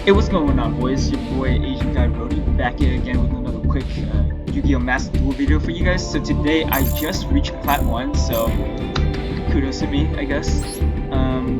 Hey, what's going on, boys? Your boy Asian Guy Brody back here again with another quick Yu-Gi-Oh! Master Duel video for you guys. So today I just reached Plat 1, so kudos to me, I guess.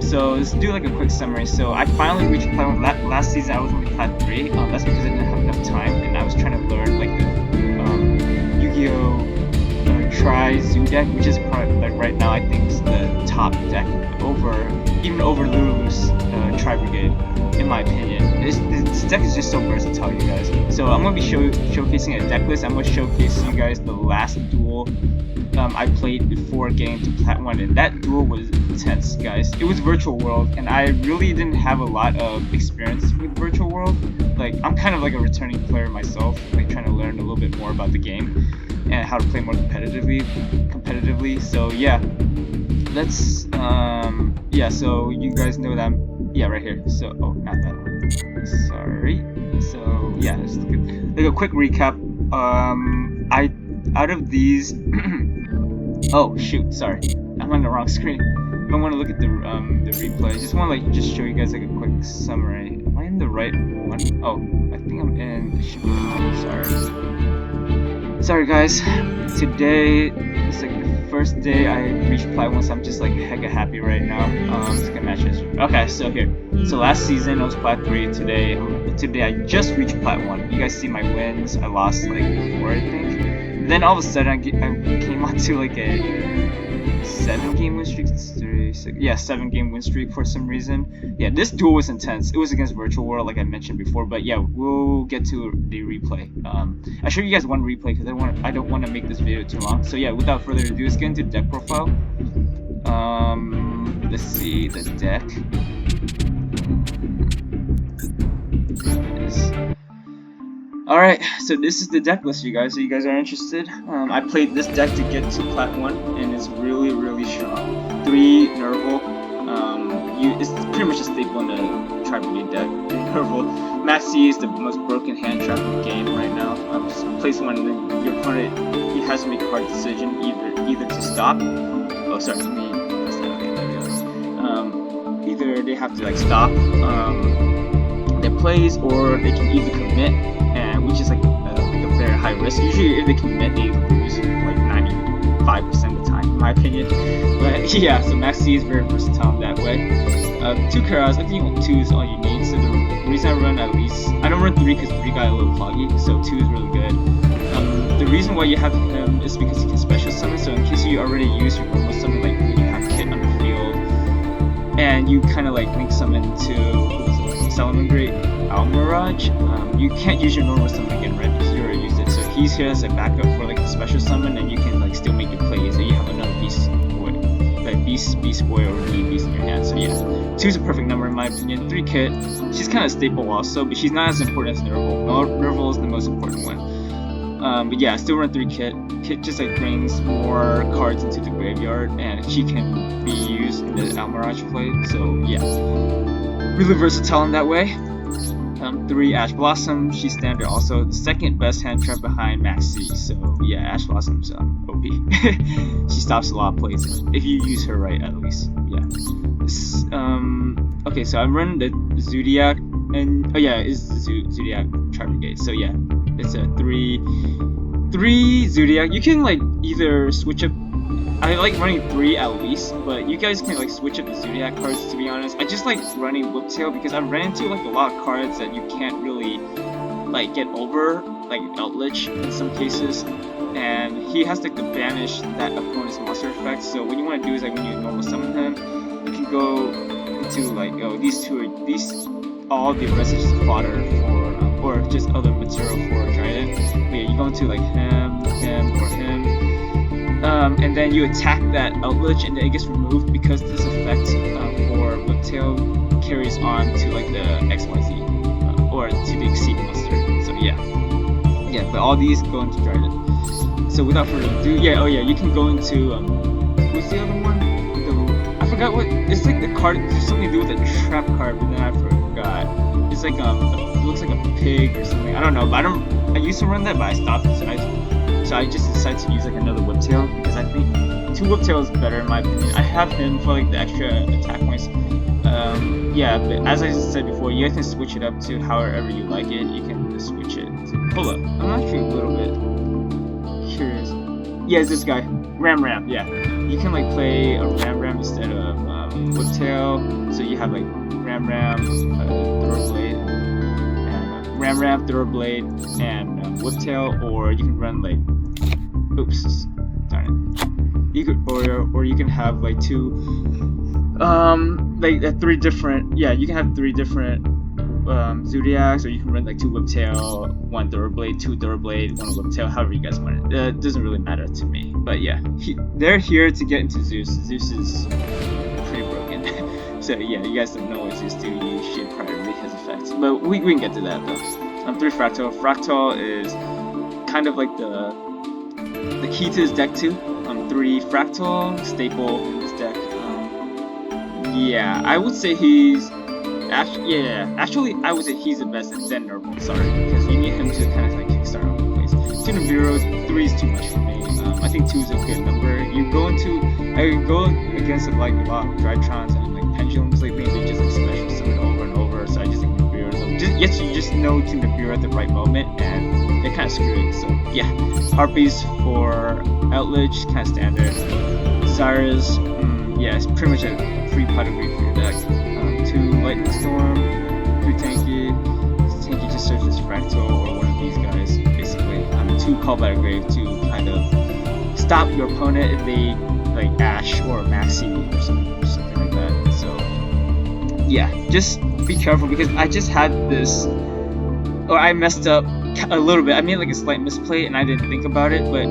So let's do like a quick summary. So I finally reached Plat 1. Last season I was only Plat 3. That's because I didn't have enough time and I was trying to learn like the Yu-Gi-Oh! Tri-Zoo deck, which is probably like right now I think is the top deck even over Lulu's Tri-Brigade, in my opinion. This deck is just so versatile, you guys. So I'm going to be showcasing a deck list. I'm going to showcase you guys the last duel I played before getting to Plat 1, and that duel was intense, guys. It was Virtual World, and I really didn't have a lot of experience with Virtual World. Like, I'm kind of like a returning player myself, like trying to learn a little bit more about the game and how to play more competitively. So yeah, let's yeah, so you guys know that I'm right here. So not that one, sorry. So yeah, let's like a quick recap. I out of these oh shoot, sorry, I'm on the wrong screen. If I want to look at the replay, I just want to just show you guys like a quick summary. Am I in the right one? Oh, I think I'm in. Sorry guys, today is like the first day I reached Plat 1, so I'm just like hecka happy right now. Let's get matches. Okay, so here. So last season I was Plat 3. Today I just reached Plat 1. You guys see my wins. I lost like 4, I think. And then all of a sudden I came onto like a 7-game win streak. 7-game win streak for some reason. Yeah, this duel was intense. It was against Virtual World, like I mentioned before. But yeah, we'll get to the replay. I showed you guys one replay because I don't want to make this video too long. So yeah, without further ado, let's get into the deck profile. Let's see the deck. Alright, so this is the deck list, you guys. So you guys are interested? I played this deck to get to Plat 1, and it's really, really strong. 3 Nerval. It's pretty much a staple in the Tri-Brigade deck. Nerval. Maxi is the most broken hand trap in the game right now. Just place one, and then your opponent he has to make a hard decision, either to stop. Oh, sorry, let me press that. Okay, there it goes. Either they have to like stop their plays, or they can either commit, which is like a very high risk. Usually, if they commit, they lose like 95% of the time, in my opinion. But yeah, so Maxi is very versatile in that way. 2 Karas, I think 2 is all you need. So the reason I run at least, I don't run 3 because 3 got a little foggy, so 2 is really good. The reason why you have him is because you can special summon. So in case you already use your normal summon, like when you have Kit on the field, and you kind of like link summon to Salamangreat Almirage, you can't use your normal summon again, right? Because you already used it. So he's here as a backup for like the special summon, and you can like still make your plays. So you have another beast boy, like beast boy or beast in your hand. So yeah, 2 is a perfect number in my opinion. 3 Kit, she's kind of staple also, but she's not as important as Nerval. Nerval is the most important one. But yeah, I still run 3 Kit. Kit just like brings more cards into the graveyard, and she can be used in the Almirage play. So yeah, really versatile in that way. 3 Ash Blossom, she's standard also, the second best hand trap behind Maxi. So yeah, Ash Blossom's OP. She stops a lot of plays if you use her right, at least. Yeah. Okay, so I run the Zodiac, and oh yeah, it's the Zodiac Tri-Brigade. So yeah, it's a 3 Zodiac. You can like either switch up. I like running 3 at least, but you guys can like switch up the Zodiac cards, to be honest. I just like running Whiptail because I've ran into like a lot of cards that you can't really like get over, like Outlich in some cases, and he has like to banish that opponent's monster effect. So what you want to do is like when you normal summon him, you can go into like, oh, these all the rest is just fodder for or just other material for Dryden. But yeah, you go into like him, or him. And then you attack that Outlich, and then it gets removed because this effect for Whiptail carries on to like the XYZ or to the Exceed Mustard. So yeah, but all these go into Dryden. So without further ado, you can go into what's the other one? I forgot what. It's like the card. There's something to do with a trap card, but then I forgot. It's like it looks like a pig or something. I don't know, but I used to run that, but I stopped. So I just decided to use like another Whiptail because I think 2 Whiptail is better in my opinion. I have him for like the extra attack points. Yeah, but as I said before, you guys can switch it up to however you like it. You can just switch it to... Hold up, I'm actually a little bit curious. Yeah, it's this guy, Ram, yeah. You can like play a Ram instead of Whiptail, so you have like Ram, Thoroughblade, and Ram, Thoroughblade, and Whiptail, or you can run like... Oops, darn it. You could, or you can have like three different, yeah, you can have three different Zodiacs, or you can run like 2 Whiptail, 1 Thoroughblade, 2 Thoroughblade, 1 Whiptail, however you guys want it. It doesn't really matter to me, but yeah, they're here to get into Zeus. Zeus is pretty broken. So yeah, you guys don't know what Zeus do, you should probably read his effects, but we can get to that though. 3 Fractal. Fractal is kind of like the key to this deck too. 3 Fractal, staple in this deck. Yeah, I would say he's actually I would say he's the best, and then Nerval, sorry, because you need him to kind of like kickstart all the place. 2 Nibiru's, 3 is too much for me. I think 2 is a good number. I go against like a lot of Drytrons and like Pendulums lately, they just like special summon over and over, so I just think Nibiru, you just know to Nibiru at the right moment, and they're kind of screwed, so yeah. Harpies for Outledge, kind of standard. Cyrus, yeah, it's pretty much a free pot of green for your deck. 2 Lightning Storm, 3 Tanky. Tanky just serves as Fractal or one of these guys, basically. 2 Call by the Grave to kind of stop your opponent if they like Ash or Maxi or something like that. So yeah, just be careful, because I just had this, or I messed up a little bit. I made like a slight misplay and I didn't think about it, but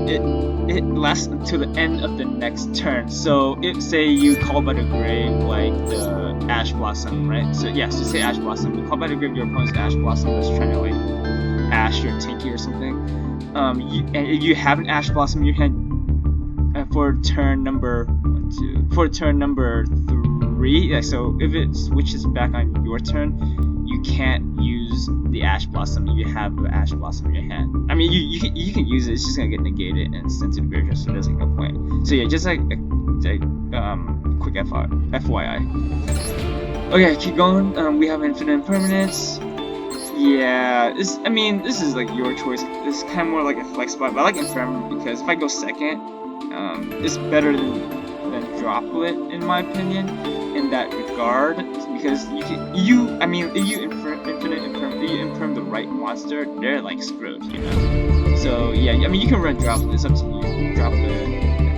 it lasts until the end of the next turn. So if say you Call by the Grave like the Ash Blossom, right? So yeah, so say Ash Blossom, you Call by the Grave your opponent's Ash Blossom that's trying to like Ash your Tinky or something. And if you have an Ash Blossom in your hand for turn number 3, yeah, so if it switches back on your turn, you can't use the Ash Blossom if you have an Ash Blossom in your hand. I mean, you can use it, it's just gonna get negated and sent to the graveyard, so there's like no point. So yeah, just like quick FYI. Okay, keep going. We have Infinite Impermanence. Yeah, this is like your choice. This is kind of more like a flex spot, but I like Impermanence because if I go second, it's better than Droplet in my opinion in that regard, because if you imperm the right monster, they're like screwed, you know. So yeah, I mean you can run Droplet, it's up to you. Droplet,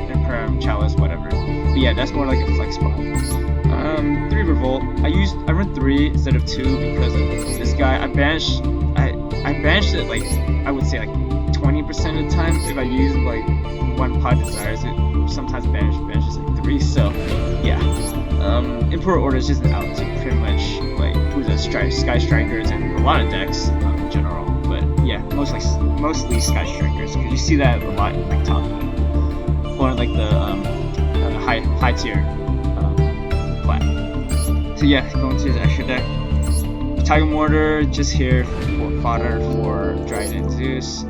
Imperm, Chalice, whatever. But yeah, that's more like a flex spot. 3 Revolt. I run 3 instead of 2 because of this guy. I banished it like I would say like 20% of the time. If I use like 1 Pod Desires, it sometimes banishes like 3. So yeah, Import Order is just an out to pretty much like Sky Strikers and a lot of decks in general. But yeah, mostly Sky Strikers, because you see that a lot in like top or like the high tier Plat. So yeah, going to the extra deck. Tiger Mortar just here for fodder for Dryden Zeus.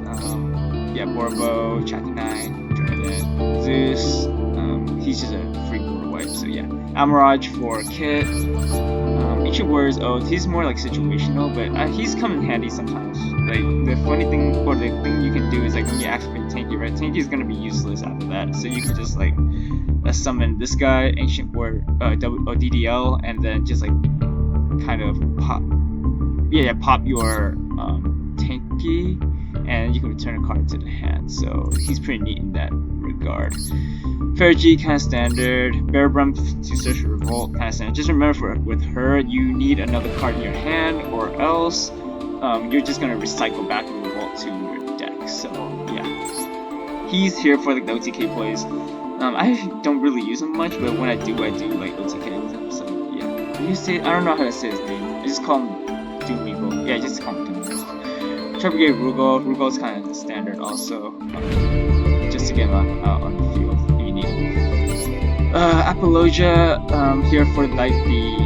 Yeah, Borbo, Chatinine, Dryden Zeus. He's just a free border wipe, so yeah. Amaraj for Kit. Ancient Warriors Oath, he's more like situational, but he's come in handy sometimes. Like the funny thing, or the thing you can do is like when you activate Tanky, right? Tanky is gonna be useless after that, so you can just like summon this guy, Ancient Warrior, DDL, and then just like kind of pop your Tanky, and you can return a card to the hand. So he's pretty neat in that regard. Fergie, kind of standard. Bearbrum to search for Revolt, kind of standard. Just remember, with her, you need another card in your hand, or else you're just gonna recycle back the Revolt to your deck. So yeah, he's here for like the OTK plays. I don't really use him much, but when I do like OTK with him. So yeah, I don't know how to say his name. I just call him Doomeagle. Yeah, just call him Doomeagle. Trapagate Rugal. Rugal's kind of standard also, just to get him out on the field if you need him. Apologia, here for like the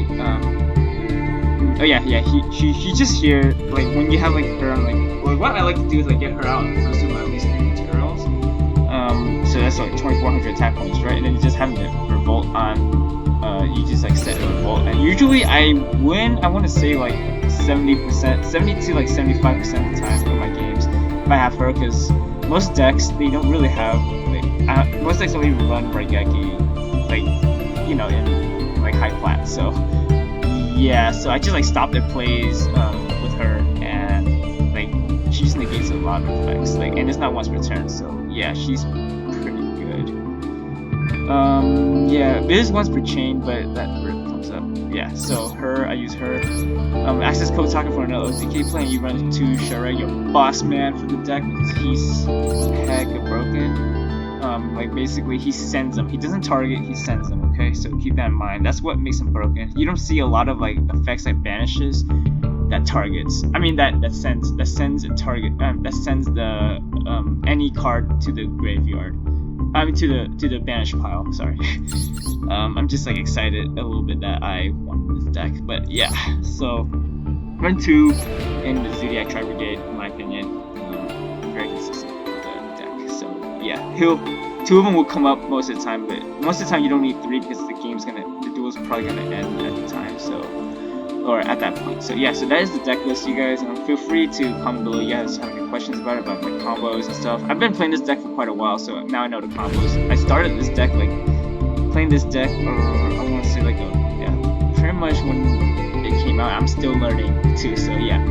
she's just here like when you have like her on like what I like to do is like get her out on the first of my least 3 materials. So that's like 2400 attack points, right? And then you just have the Revolt on you just like set a revolt, and usually I win. I want to say like 70%, 70 to like 75% of the time in my games if I have her, because most decks they don't really have like most decks don't even run Raigeki, like you know, in like high plat. So yeah, so I just like stop their plays with her, and like she just negates a lot of effects, like, and it's not once per turn. So yeah, she's pretty good. Yeah, it is once per chain, but that comes up. Yeah, so her, I use her. Access code talking for another OTK play, and you run to Shareg, your boss man for the deck, because he's hecka broken. Like basically he sends them. He doesn't target, he sends them. Okay, so keep that in mind. That's what makes him broken. You don't see a lot of like effects like banishes that targets. I mean that sends a target. That sends the any card to the graveyard. I mean to the banish pile. Sorry. I'm just like excited a little bit that I won this deck. But yeah, so run 2 in the Zodiac Tri Brigade, in my opinion. Very consistent with the deck. So yeah, 2 of them will come up most of the time, but most of the time you don't need 3 because the duel's probably gonna end at the time. So, or at that point. So yeah, so that is the deck list, you guys. Feel free to comment below if you guys have any questions about it, about the combos and stuff. I've been playing this deck for quite a while, so now I know the combos. I started this deck like playing this deck, or I want to say like pretty much when it came out. I'm still learning too, so yeah,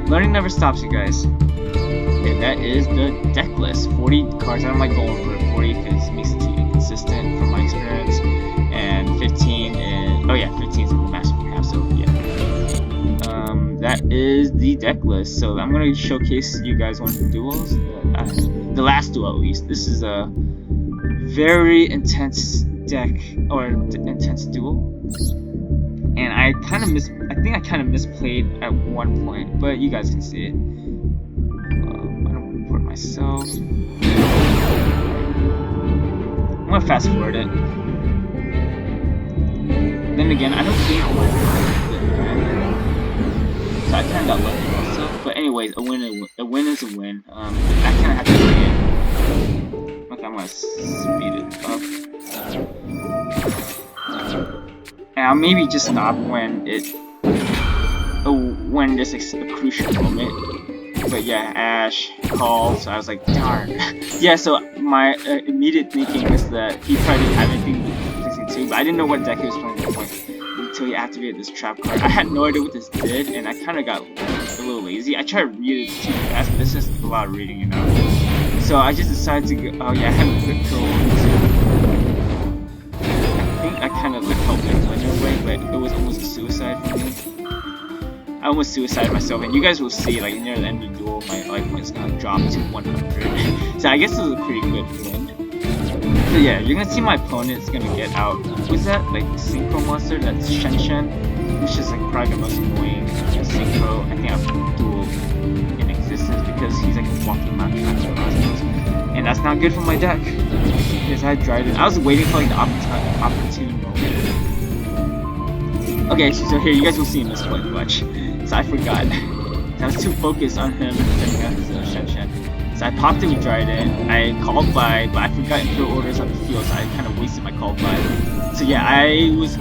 learning never stops, you guys. And that is the deck list. 40 cards. I don't like going for 40 because it makes it too inconsistent from my experience. And 15 is 15 is the master we have. So yeah, that is the deck list. So I'm gonna showcase you guys one of the duels. The last duel, at least. This is a very intense deck or intense duel. And I think I kind of misplayed at one point, but you guys can see it. Myself. I'm gonna fast forward it. Then again, I don't think so I kinda got lucky also. But anyways, a win is a win. I kinda have to play it. Okay, I'm gonna speed it up. And I'll maybe just stop when there's a crucial moment. But yeah, Ash called, so I was like, darn. Yeah, so my immediate thinking was that he probably didn't have anything fixing too, but I didn't know what deck he was playing at that point until he activated this trap card. I had no idea what this did, and I kind of got a little lazy. I tried to read it too fast, but it's just a lot of reading, you know. So I just decided to go. Oh yeah, I had a quick kill. I think I kind of like helped him in a way, but it was almost a suicide for me. I almost suicided myself, and you guys will see, like, near the end of the duel, my life points gonna drop to 100. So I guess this is a pretty good win. So yeah, you're gonna see my opponent's gonna get out. What's that? Like, synchro monster? That's Shen Shen, which is like probably the most annoying synchro I think I've duel in existence, because he's like a walking mountain cosmos, and that's not good for my deck. Because I tried it. I was waiting for like the opportune moment. Okay, so here you guys will see him misplay clutch. So I forgot. I was too focused on him setting up his Shen Shen. So I popped it with Dryden. I called by, but I forgot to throw orders on the field, so I kind of wasted my call by. So yeah, I was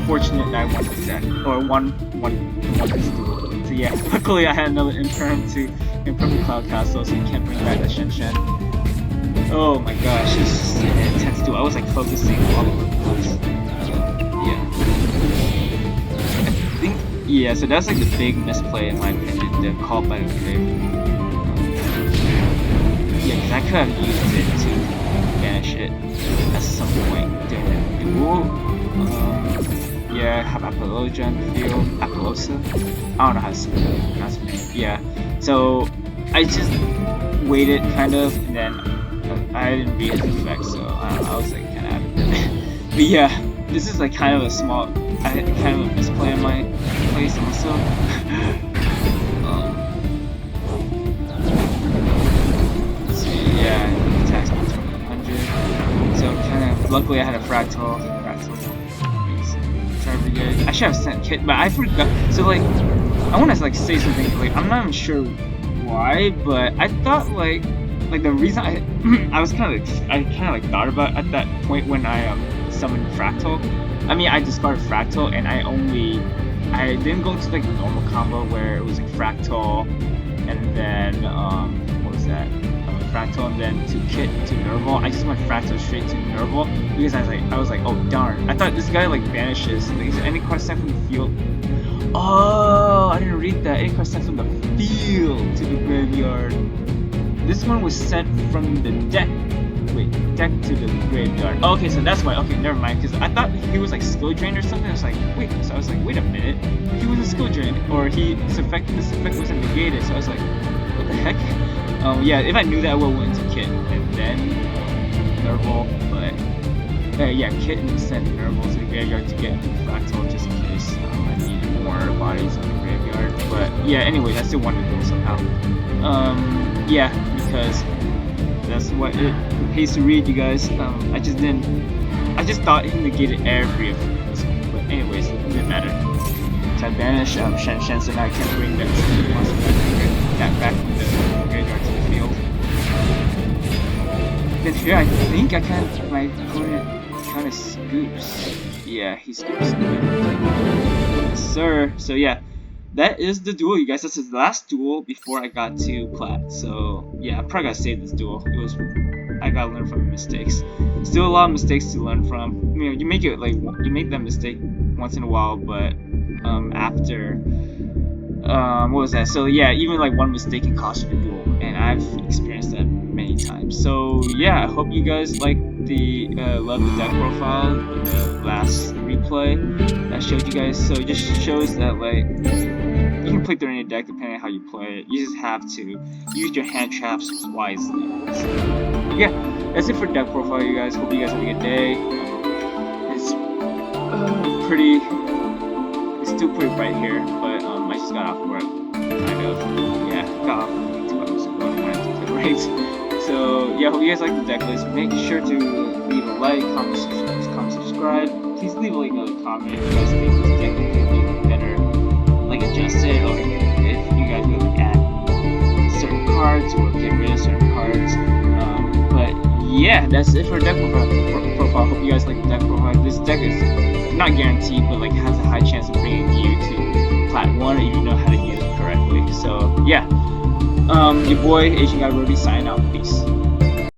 fortunate that I won this deck, or won this duel. So yeah, luckily I had another Imperm to Imperm the Cloud Castle, so you can't bring back that Shen Shen. Oh my gosh, this is an intense duel. I was like focusing all over the place. Yeah, so that's like the big misplay in my opinion, the call by the grave. Yeah, because I could have used it to banish it at some point during the duel. Yeah, I have Apollosia on the field. Apollosia? I don't know how to pronounce her name. Yeah, so I just waited kind of, and then I didn't read his effect, so I was like kind of out of it. But yeah, this is like kind of a small, I had kind of a misplay in my place also. So yeah, attacks me to 100. So kind of, luckily I had a fractal. I should have sent Kit, but I forgot. So like, I want to like say something. Like, I'm not even sure why, but I thought like the reason I was kind of like thought about at that point when I summoned fractal. I mean, I discarded Fractal, and I didn't go into like the normal combo where it was like Fractal, and then what was that? Fractal, and then to Kit to Nerval. I just went Fractal straight to Nerval because I was like, oh darn! I thought this guy like vanishes. Like, is there any card sent from the field? Oh, I didn't read that. Any card sent from the field to the graveyard. This one was sent from the deck. Wait, deck to the graveyard. Oh, okay, so that's why. Okay, never mind. Because I thought he was like skill drained or something. I was like, wait. So I was like, wait a minute. He was a skill drain, or this effect wasn't negated. So I was like, what the heck? Yeah. If I knew that, I would have went to Kit and then Nerval. But yeah, Kit and sent Nerval to the graveyard to get Fractal just in case I need more bodies in the graveyard. But yeah, anyways, I still wanted to go somehow. Yeah, because that's what it pays to read, you guys. I just thought he negated every effect. But anyways, it didn't matter. So I banished Shen, so now I can't bring that back from the graveyard to the field. Then here I think my opponent kind of scoops. Yeah, he scoops. Yes, sir. So yeah. That is the duel, you guys. That's his last duel before I got to Plat. So yeah, I'm probably gonna save this duel. I gotta learn from mistakes. Still a lot of mistakes to learn from. You know, you make that mistake once in a while, but after what was that? So yeah, even like one mistake can cost you the duel, and I've experienced that many times. So yeah, I hope you guys like love the deck profile in the last replay that showed you guys. So it just shows that like you can play through any deck depending on how you play it. You just have to use your hand traps wisely. So, yeah, that's it for deck profile, you guys. Hope you guys have a good day. It's still pretty bright here, but I just got off work, kind of. Yeah, got off 2 hours ago and went to play rates. So yeah, hope you guys like the deck list. Make sure to leave a like, comment, subscribe. Please leave a like in the comment if you guys think this deck could be better, like adjusted, or if you guys would add certain cards or get rid of certain cards. But yeah, that's it for deck profile. Hope you guys like the deck profile. This deck is not guaranteed, but like has a high chance of bringing you to Plat 1 if you know how to use it correctly. So yeah. Your boy, Asian Guy Ruby, signing out. Peace.